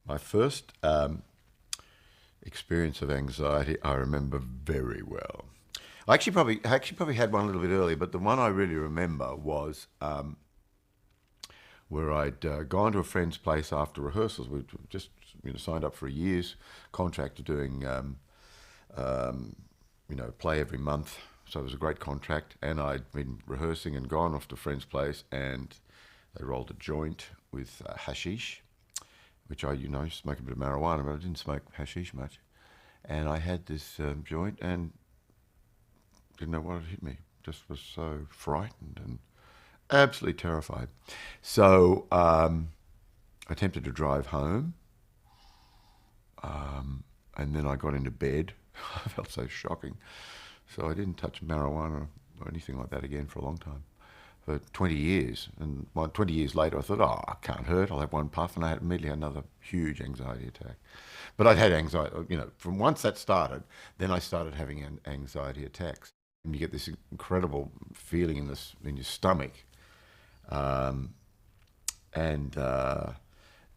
My first experience of anxiety, I remember very well. I actually probably had one a little bit earlier, but the one I really remember was where I'd gone to a friend's place after rehearsals. We'd just signed up for a year's contract of doing play every month. So it was a great contract, and I'd been rehearsing and gone off to a friend's place, and they rolled a joint with hashish, which I smoke a bit of marijuana, but I didn't smoke hashish much. And I had this joint and didn't know what had hit me. Just was so frightened and absolutely terrified. So I attempted to drive home, and then I got into bed. I felt so shocking. So I didn't touch marijuana or anything like that again for a long time, for 20 years. And 20 year later, I thought, oh, I can't hurt. I'll have one puff. And I immediately had another huge anxiety attack. But I'd had anxiety, from once that started, then I started having anxiety attacks. And you get this incredible feeling in your stomach. And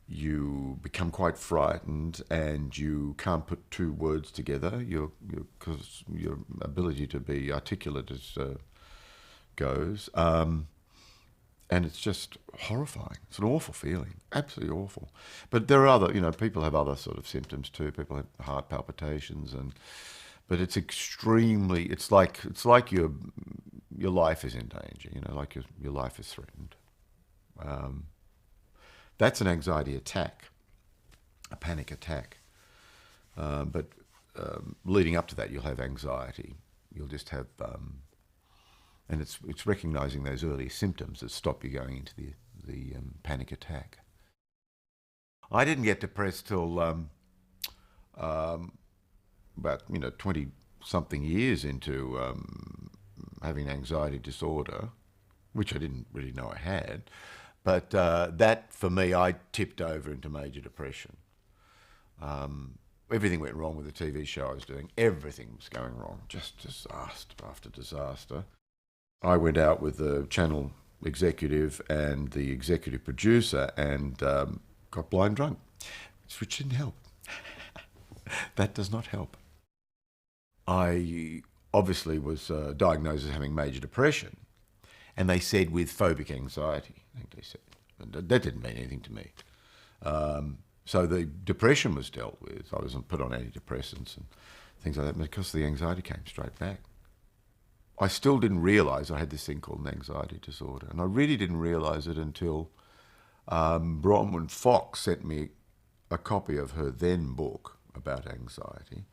you become quite frightened, and you can't put two words together. Because your ability to be articulate goes, and it's just horrifying. It's an awful feeling, absolutely awful. But there are other, people have other sort of symptoms too. People have heart palpitations, but it's extremely. It's like your life is in danger. Like your life is threatened. That's an anxiety attack, a panic attack. But leading up to that, you'll have anxiety. You'll just have, and it's recognizing those early symptoms that stop you going into the panic attack. I didn't get depressed till about 20 something years into having anxiety disorder, which I didn't really know I had. But that, for me, I tipped over into major depression. Everything went wrong with the TV show I was doing. Everything was going wrong. Just disaster after disaster. I went out with the channel executive and the executive producer and got blind drunk, which didn't help. That does not help. I obviously was diagnosed as having major depression. And they said with phobic anxiety, I think they said. And that didn't mean anything to me. So the depression was dealt with. I was put on antidepressants and things like that, because the anxiety came straight back. I still didn't realise I had this thing called an anxiety disorder. And I really didn't realise it until Bronwyn Fox sent me a copy of her then book about anxiety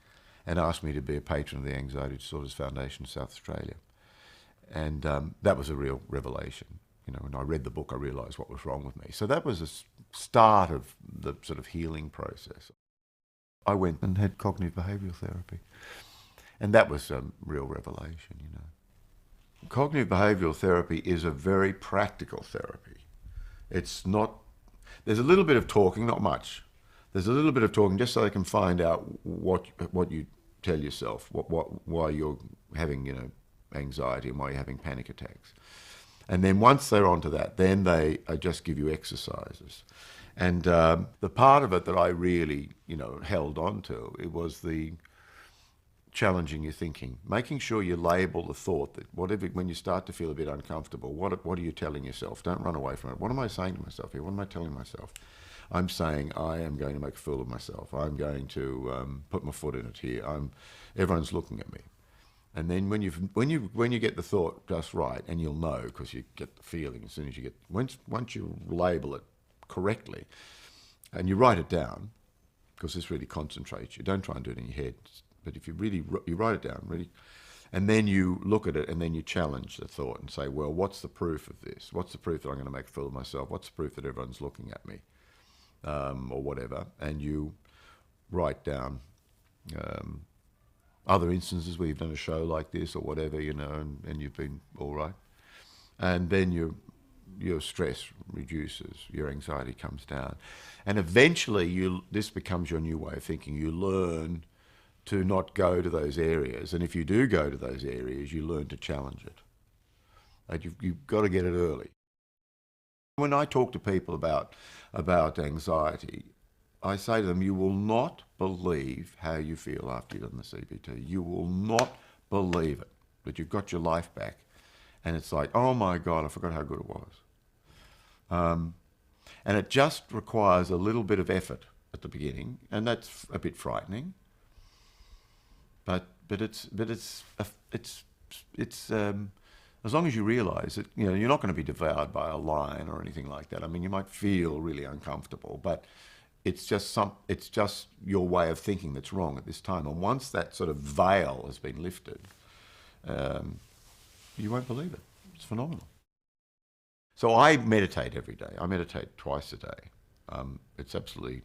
and asked me to be a patron of the Anxiety Disorders Foundation of South Australia. And that was a real revelation. When I read the book, I realised what was wrong with me. So that was the start of the sort of healing process. I went and had cognitive behavioural therapy. And that was a real revelation, Cognitive behavioural therapy is a very practical therapy. It's not, there's a little bit of talking, not much. There's a little bit of talking just so they can find out what you tell yourself, why you're having, anxiety and why you're having panic attacks. And then once they're onto that, then they just give you exercises. And the part of it that I really, held on to, it was the challenging your thinking, making sure you label the thought that when you start to feel a bit uncomfortable, what are you telling yourself? Don't run away from it. What am I saying to myself here? What am I telling myself? I'm saying I am going to make a fool of myself. I'm going to put my foot in it here. Everyone's looking at me. And then when you get the thought just right, and you'll know because you get the feeling as soon as you once you label it correctly, and you write it down, because this really concentrates you. Don't try and do it in your head, but if you write it down, really, and then you look at it, and then you challenge the thought and say, well, what's the proof of this? What's the proof that I'm going to make a fool of myself? What's the proof that everyone's looking at me, or whatever? And you write down. Other instances where you've done a show like this or whatever, and you've been all right. And then your stress reduces, your anxiety comes down. And eventually this becomes your new way of thinking. You learn to not go to those areas. And if you do go to those areas, you learn to challenge it. And you've got to get it early. When I talk to people about anxiety, I say to them, you will not believe how you feel after you've done the CBT. You will not believe it, that you've got your life back. And it's like, oh my God, I forgot how good it was. And it just requires a little bit of effort at the beginning, and that's a bit frightening. But it's as long as you realise that you're not going to be devoured by a lion or anything like that. I mean, you might feel really uncomfortable, but it's just your way of thinking that's wrong at this time. And once that sort of veil has been lifted, you won't believe it. It's phenomenal. So I meditate every day. I meditate twice a day. It's absolutely,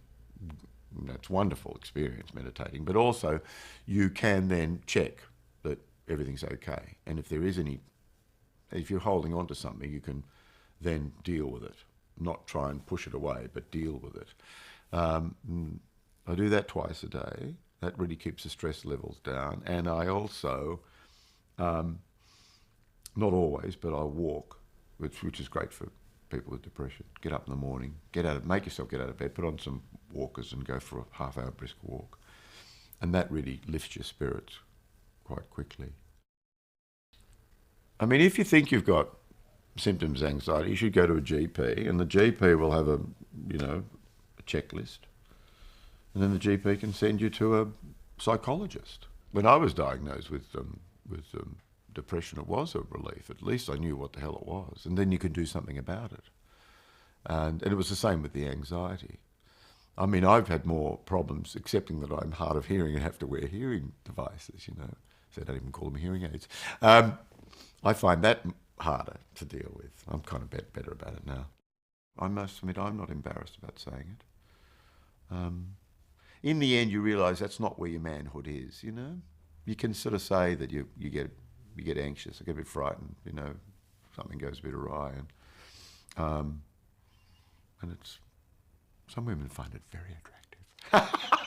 it's a wonderful experience meditating. But also, you can then check that everything's okay. And if there is if you're holding on to something, you can then deal with it. Not try and push it away, but deal with it. I do that twice a day. That really keeps the stress levels down. And I also, not always, but I walk, which is great for people with depression. Get up in the morning, make yourself get out of bed, put on some walkers and go for a half-hour brisk walk. And that really lifts your spirits quite quickly. I mean, if you think you've got symptoms of anxiety, you should go to a GP, and the GP will have a checklist. And then the GP can send you to a psychologist. When I was diagnosed with depression, it was a relief. At least I knew what the hell it was. And then you could do something about it. And it was the same with the anxiety. I mean, I've had more problems accepting that I'm hard of hearing and have to wear hearing devices, So I don't even call them hearing aids. I find that harder to deal with. I'm kind of better about it now. I must admit, I'm not embarrassed about saying it. In the end, you realise that's not where your manhood is, You can sort of say that you get anxious, you get a bit frightened, something goes a bit awry. And it's, some women find it very attractive.